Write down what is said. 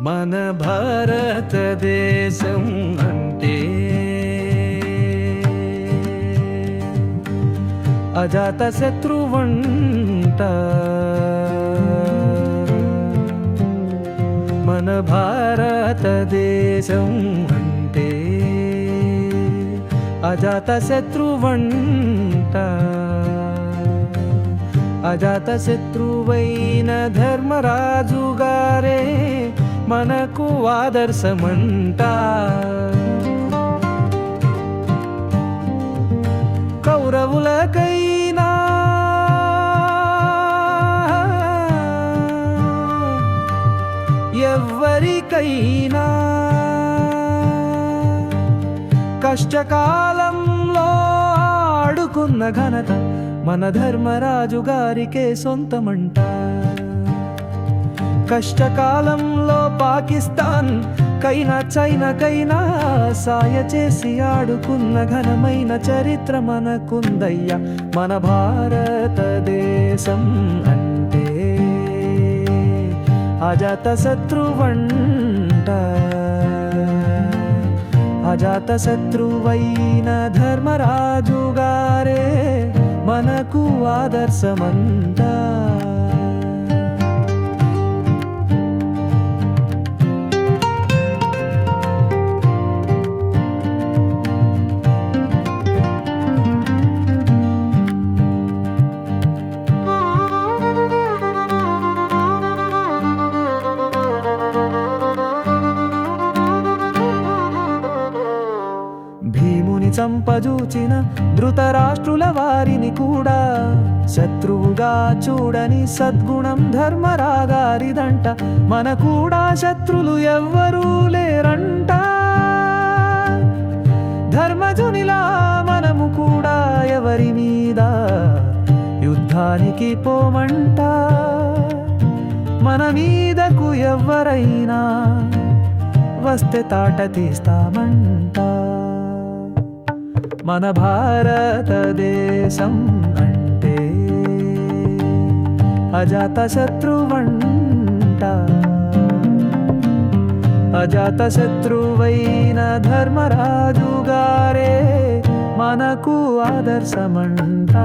మన భారతదేశం అంటే అజాత శత్రువంట. మన భారతదేశం అంటే అజాత శత్రువంట. అజాత శత్రువైన ధర్మరాజు గారే మనకు ఆదర్శమంట. కౌరవులకైనా ఎవ్వరికైనా కష్టకాలంలో ఆడుకున్న ఘనత మన ధర్మరాజు గారికే సొంతమంట. కష్టకాలంలో పాకిస్తాన్ కైనా చైనాకైనా సాయ చేసి ఆడుకున్న ఘనమైన చరిత్ర మనకుందయ్యా. మన భారతదేశం అంటే అజాత శత్రువంట. అజాత శత్రువైన ధర్మరాజు గారే మనకు ఆదర్శమంట. భీముని చంపజూచిన ధృతరాష్ట్రుల వారిని కూడా శత్రువుగా చూడని సద్గుణం ధర్మరాగారిదంట. మన కూడా శత్రులు ఎవ్వరూ లేరంట. ధర్మజునిలా మనము కూడా ఎవరి మీద యుద్ధానికి పోమంట. మన మీదకు ఎవ్వరైనా వస్తే తాట తీస్తామంట. మన భారతదేశం అంటే అజాత శత్రువంట. అజాత శత్రువైన ధర్మరాజు గారే మనకు ఆదర్శమంట.